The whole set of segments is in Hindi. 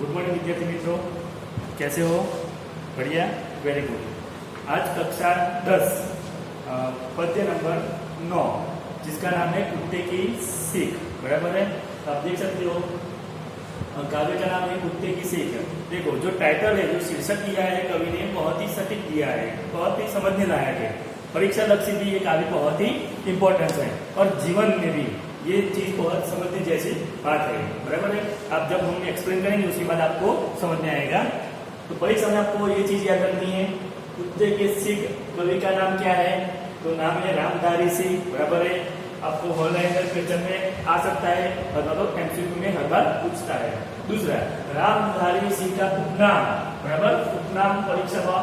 गुड मॉर्निंग विद्यार्थी मित्रों, कैसे हो? बढ़िया, वेरी गुड। आज कक्षा 10 पद्य नंबर 9 जिसका नाम है कुत्ते की सीख। बराबर है? आप देख सकते हो काव्य का नाम है कुत्ते की सीख। देखो जो टाइटल है, जो शीर्षक दिया है कवि ने, बहुत ही सटीक दिया है, बहुत ही समझने लायक है। परीक्षा लक्ष्य भी ये काव्य बहुत ही इंपॉर्टेंट है और जीवन में भी ये चीज बहुत समझने जैसी बात है। बराबर है? आप जब हम एक्सप्लेन करेंगे उसके बाद आपको समझ में आएगा। तो परीक्षा में आपको ये चीज याद रखनी है। कुत्ते के सीख कवि का नाम क्या है? तो नाम है रामधारी सिंह। बराबर है? आपको ऑनलाइन क्वेश्चन में आ सकता है और मतलब एमसीक्यू में हर बार पूछता है। दूसरा, रामधारी सिंह का उपनाम। बराबर? उपनाम परीक्षा में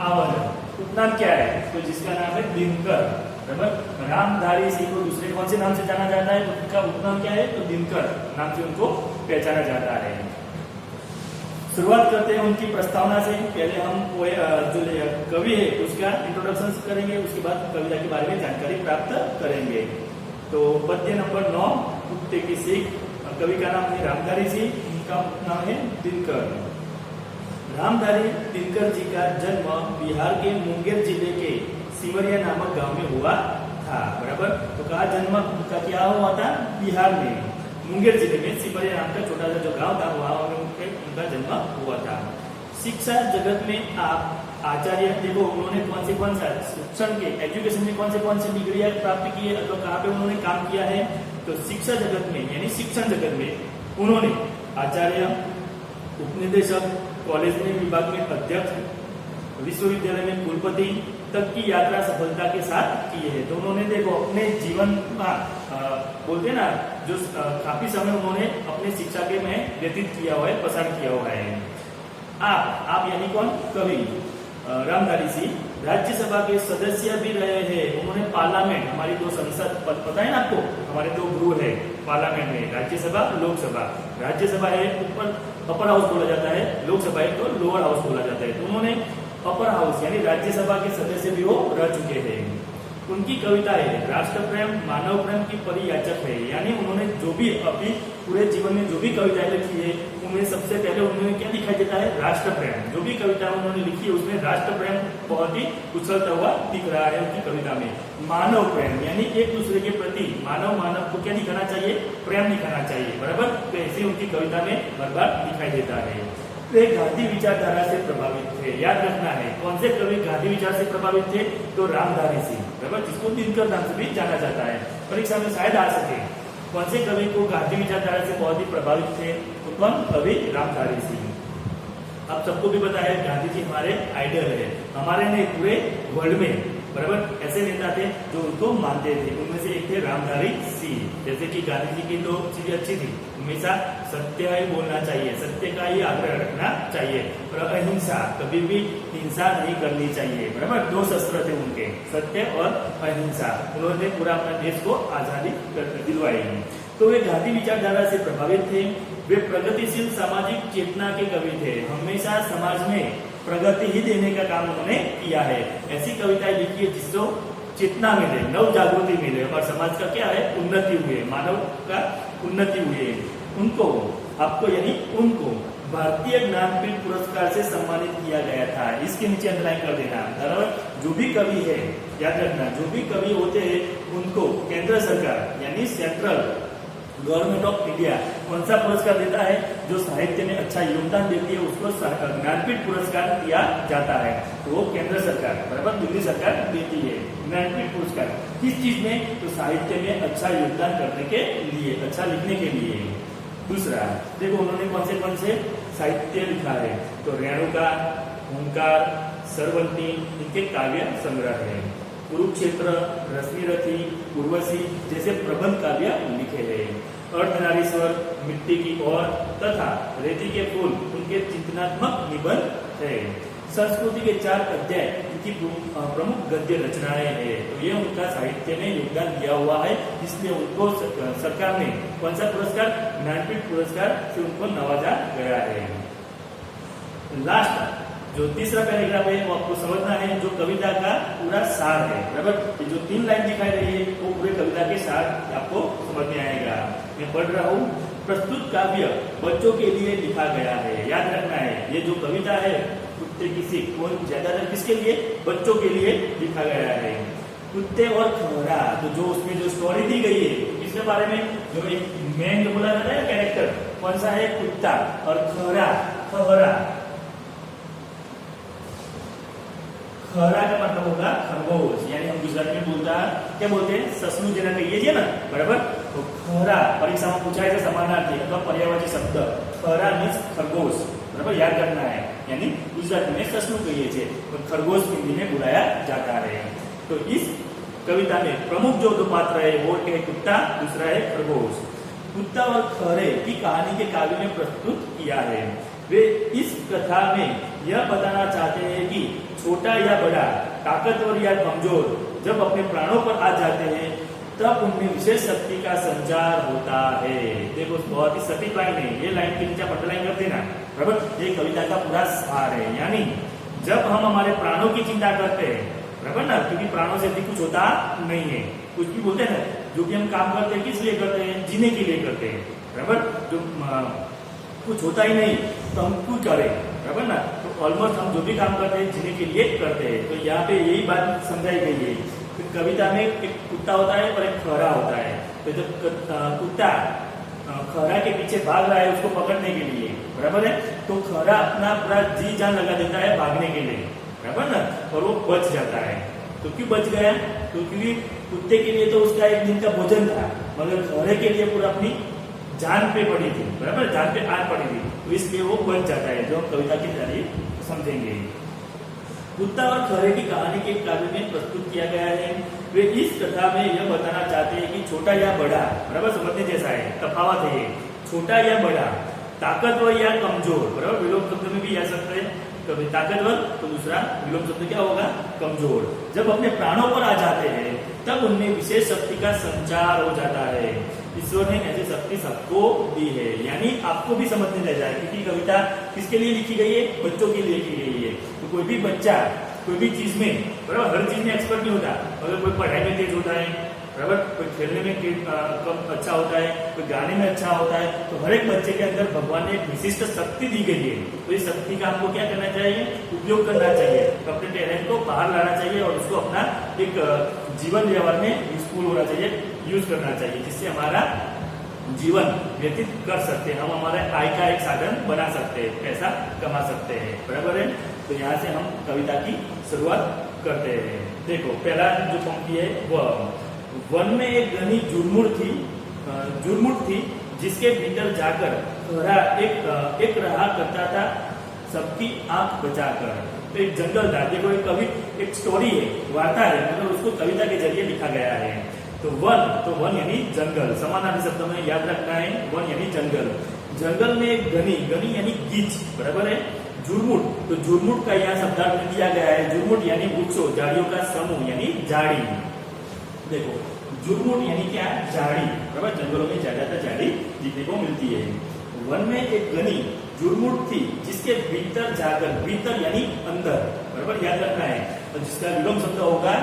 आवन। उपनाम क्या है? तो जिसका नाम है दिनकर। बराबर? रामधारी सिंह को दूसरे कौन से नाम से जाना जाता है? उनका उपनाम क्या है? तो दिनकर नाम से उनको पहचाना जाता है। शुरुआत करते हैं उनकी प्रस्तावना से। पहले हम जो कवि है उसका इंट्रोडक्शन करेंगे, उसके बाद कविता के बारे में जानकारी प्राप्त करेंगे। तो पद्य नंबर 9 कुत्ते की सीख। कवि का नाम है रामधारी सिंह, उनका नाम है दिनकर। रामधारी दिनकर जी का जन्म बिहार के मुंगेर जिले के सिमरिया नामक गांव में हुआ था। बराबर? तो कहा जन्म उनका क्या हुआ था? बिहार में मुंगेर जिले में सिमरिया नाम का छोटा सा जो गांव था वहां उनका जन्म हुआ था। शिक्षा जगत में आप आचार्य, देखो उन्होंने कौन सा शिक्षण के एजुकेशन में कौन से डिग्रियां प्राप्त की है अथवा कहाँ पे उन्होंने काम किया है? तो शिक्षा जगत में यानी शिक्षण जगत में उन्होंने आचार्य, उपनिदेशक, कॉलेज में विभाग में अध्यक्ष, विश्वविद्यालय में कुलपति तक की यात्रा सफलता के साथ की है। तो उन्होंने देखो अपने जीवन बोलते ना जो काफी समय उन्होंने अपने शिक्षा के में व्यतीत किया हुआ है, पसार किया हुआ है। आप यानी कौन? कवि रामधारी सिंह राज्यसभा के सदस्य भी रहे हैं। उन्होंने पार्लियामेंट, हमारी दो संसद पता है ना आपको, हमारे दो गृह है पार्लियामेंट में, राज्यसभा, लोकसभा। राज्यसभा है ऊपर अपर हाउस बोला जाता है, लोकसभा है तो लोअर हाउस बोला जाता है। तो उन्होंने अपर हाउस यानी राज्यसभा के सदस्य भी वो रह चुके हैं। उनकी कविता है राष्ट्र प्रेम, मानव प्रेम की परियाचक है। यानी उन्होंने जो भी अपनी पूरे जीवन में जो भी कविताएं लिखी है उनमें सबसे पहले उन्होंने क्या दिखाई देता है? राष्ट्र प्रेम। जो भी कविता उन्होंने लिखी है उसमें राष्ट्र प्रेम बहुत ही उछलता हुआ दिख रहा है उनकी कविता में। मानव प्रेम यानी एक दूसरे के प्रति मानव को क्या दिखाना चाहिए? प्रेम दिखाना चाहिए। बराबर? तो ऐसे उनकी कविता में बार बार दिखाई देता है। वे गांधी विचारधारा से प्रभावित थे। याद रखना है कौन से कवि गांधी विचार से प्रभावित थे? तो रामधारी सिंह। बराबर? जिसको दिनकर नाम से भी जाना जाता है। परीक्षा में शायद आ सके कौन से कवि को गांधी विचारधारा से बहुत ही प्रभावित थे? तो कौन? कवि रामधारी सिंह। आप सबको भी पता है गांधी जी हमारे आइडल है, हमारे नहीं पूरे वर्ल्ड में। बराबर? ऐसे नेता थे जो उनको मानते थे। उनमें से एक थे रामधारी सिंह। जैसे कि गांधी जी की दो चीजें अच्छी थी, हमेशा सत्य ही बोलना चाहिए, सत्य का ही आग्रह रखना चाहिए और अहिंसा, कभी भी हिंसा नहीं करनी चाहिए। बराबर? दो शस्त्र थे उनके, सत्य और अहिंसा। उन्होंने पूरा अपना देश को आजादी दिलवाई। तो वे गांधी विचारधारा से प्रभावित थे। वे प्रगतिशील सामाजिक चेतना के कवि थे। हमेशा समाज में प्रगति ही देने का काम उन्होंने किया है। ऐसी कविताएं लिखी है जिससे चेतना मिले, नव जागृति मिले और समाज का क्या है? उन्नति हुए, मानव का उन्नति हुए। उनको आपको यानी उनको भारतीय ज्ञानपीठ पुरस्कार से सम्मानित किया गया था। इसके नीचे अंडरलाइन कर देना। बराबर? जो भी कवि है याद रखना, जो भी कवि होते हैं उनको केंद्र सरकार यानी सेंट्रल गवर्नमेंट ऑफ इंडिया कौन सा पुरस्कार देता है? जो साहित्य में अच्छा योगदान देती है उसको ज्ञानपीठ पुरस्कार दिया जाता है। तो वो केंद्र सरकार, बराबर दिल्ली सरकार देती है ज्ञानपीठ पुरस्कार। किस चीज में? तो साहित्य में अच्छा योगदान करने के लिए, अच्छा लिखने के लिए। दूसरा, देखो उन्होंने कौन से साहित्य लिखा है? तो रेणुका, ओंकार, सरवंती इनके काव्य संग्रह है। कुरुक्षेत्र, रश्मिरथी, उर्वशी जैसे प्रबंध काव्य लिखे हैं। अर्धनारीश्वर, मिट्टी की ओर तथा रेती के फूल उनके चिंतनात्मक निबंध है। संस्कृति के 4 अध्याय इनकी प्रमुख गद्य रचनाएं हैं। तो ये उनका साहित्य में योगदान दिया हुआ है, इसलिए उनको सरकार ने कौन सा पुरस्कार? ज्ञानपीठ पुरस्कार से उनको नवाजा गया है। लास्ट जो तीसरा पैराग्राफ है वो आपको समझना है, जो कविता का पूरा सार है। बराबर? जो 3 लाइन दिखाई रही है वो पूरे कविता के सार आपको समझ में आएगा। मैं पढ़ रहा हूँ। प्रस्तुत काव्य बच्चों के लिए लिखा गया है। याद रखना है, ये जो कविता है कुत्ते की सीख वो ज्यादातर किसके लिए, बच्चों के लिए लिखा गया है। कुत्ते और खहरा, तो जो उसमें जो स्टोरी दी गई है इसके बारे में, जो एक मेन जो बोला जाता है कैरेक्टर कौन सा है, कुत्ता, और खहरा खहरा खहरा का मतलब होगा खरगोश, यानी हम गुजराती में बोलता क्या बोलते हैं, ससनु जेना कहिए છીએ ને बराबर। तो खहरा परीक्षाમાં પૂછાય છે સમાનાર્થી અથવા પર્યાયવાચી શબ્દ, खहरा मीन्स खरगोश, बराबर याद रखना है। यानी गुजराती में ससनु कहिए છીએ तो खरगोश हिंदी में बुलाया जाता है। तो इस कविता में प्रमुख जो दो पात्र है वो है कुत्ता, दूसरा है खरगोश। कुत्ता और खहरे की कहानी के काव्य में प्रस्तुत किया है। वे इस कथा में यह बताना चाहते हैं कि छोटा या बड़ा, ताकतवर या कमजोर जब अपने प्राणों पर आ जाते हैं तब उनमें विशेष शक्ति का संचार होता है। देखो बहुत ही सटीक लाइन है, ये लाइन के नीचे अंडरलाइन कर देना, बराबर। ये कविता का पूरा सार है, यानी जब हम हमारे प्राणों की चिंता करते हैं, बराबर ना, क्योंकि प्राणों से कुछ होता नहीं है, कुछ भी बोलते हैं ना, जो भी हम काम करते हैं किस लिए करते हैं, जीने के लिए करते हैं, बराबर। जो कुछ होता ही नहीं तो हम क्यों करें, बराबर ना। तो ऑलमोस्ट हम जो भी काम करते हैं जीने के लिए करते हैं। तो यहाँ पे यही बात समझाई गई है। तो कविता में एक कुत्ता होता है और एक खहरा होता है। तो जब कुत्ता खहरा के पीछे भाग रहा है उसको पकड़ने के लिए, बराबर है, तो खहरा अपना पूरा जी जान लगा देता है भागने के लिए, बराबर ना, और वो बच जाता है। तो क्यों बच गया, तो क्योंकि कुत्ते के लिए तो उसका एक दिन का भोजन था, मगर खहरे के लिए पूरा अपनी जान पे पड़ी थी, बराबर, जान पे आग पड़ी थी, तो इसलिए वो बच जाता है, जो हम कविता की तारीफ समझेंगे। कुत्ता और खहरे की कहानी के काव्य में प्रस्तुत किया गया है। वे इस कथा में यह बताना चाहते हैं कि छोटा या बड़ा, बराबर, समझने जैसा है, तफावत है ये, छोटा या बड़ा, ताकतवर या कमजोर, बराबर, विलोम शब्द में भी आ सकता है, कभी ताकतवर तो दूसरा विलोम शब्द क्या होगा, कमजोर, जब अपने प्राणों पर आ जाते हैं तब उनमें विशेष शक्ति का संचार हो जाता है। ईश्वर ने ऐसी शक्ति सबको दी है, यानी आपको भी समझने लग जाए, क्योंकि कविता किसके लिए लिखी गई है, बच्चों के लिए लिखी गई है। तो कोई भी बच्चा कोई भी चीज में, बराबर, हर चीज में एक्सपर्ट नहीं होता, अगर कोई पढ़ाई में तेज होता है, बराबर, कोई खेलने में कम अच्छा होता है, कोई गाने में अच्छा होता है, तो हर एक बच्चे के अंदर भगवान ने एक विशिष्ट शक्ति दी गई है। तो इस शक्ति का आपको क्या करना चाहिए, उपयोग करना चाहिए, अपने टैलेंट को बाहर लाना चाहिए और उसको अपना एक जीवन व्यवहार में यूजफुल होना चाहिए, यूज करना चाहिए, जिससे हमारा जीवन व्यतीत कर सकते हैं, हम हमारे आय का एक साधन बना सकते हैं, पैसा कमा सकते हैं, बराबर है। तो यहाँ से हम कविता की शुरुआत करते हैं। देखो पहला जो पंक्ति है वह, वन में एक घनी जुर्मुट थी जिसके भीतर जाकर खहरा एक रहा करता था सबकी आंख बचाकर। तो एक जंगल था, देखो एक स्टोरी है, वार्ता है, मतलब उसको कविता के जरिए लिखा गया है। तो वन यानी जंगल, समानार्थी शब्द में याद रखना है, वन यानी जंगल। जंगल में एक घनी यानी गीच, बराबर है। जुर्मुट, तो जुर्मुट का यहाँ शब्दार्थ दिया गया है, जुर्मुट यानी वृक्षों, झाड़ियों का समूह यानी झाड़ी। देखो जुर्मुट यानी क्या, झाड़ी, बराबर, जंगलों में ज्यादातर झाड़ी दिखने को मिलती है। वन में एक घनी जुर्मुट थी जिसके भीतर जाकर, भीतर यानी अंदर, बराबर याद रखना है, तो जिसका विलोम शब्द होगा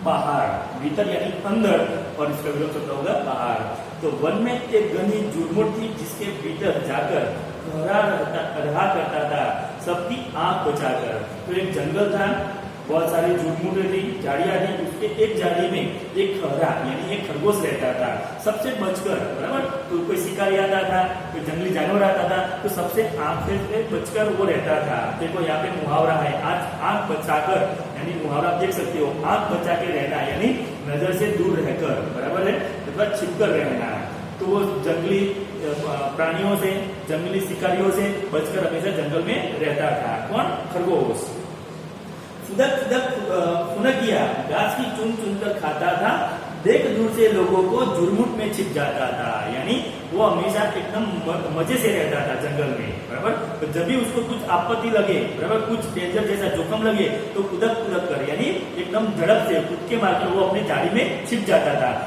बाहर, भीतर यानी अंदर और इसका विलोम शब्द होगा बाहर। तो वन में एक घनी जुर्मुट थी जिसके भीतर जाकर रहा करता था सबकी आंख बचाकर। तो एक जंगल था, बहुत सारी जुर्मुटें थी, झाड़ियां थी, उसके एक झाड़ी में एक खहरा यानी एक खरगोश रहता था सबसे बचकर, बराबर। तो कोई शिकारी आता था, कोई जंगली जानवर आता था, तो सबसे आंख से बचकर वो रहता था। देखो यहाँ पे मुहावरा है, आज आंख बचाकर, यानी मुहावरा देख सकते हो, आंख बचा के रहना यानी नजर से दूर रहकर, बराबर है, अथवा छिपकर रहना। तो वो जंगली प्राणियों से, जंगली शिकारियों से बचकर हमेशा जंगल में रहता था। कौन, खरगोश। फुनकिया घास की चुन चुनकर खाता था, देख दूर से लोगों को जुर्मुट में छिप जाता था, यानी वो हमेशा एकदम मजे से रहता था जंगल में, बराबर। तो जब भी उसको कुछ आपत्ति लगे, बराबर, कुछ डेंजर जैसा जोखम लगे, तो कुदक कर यानी एकदम झड़प से कूद के मारकर वो अपने झाड़ी में छिप जाता था।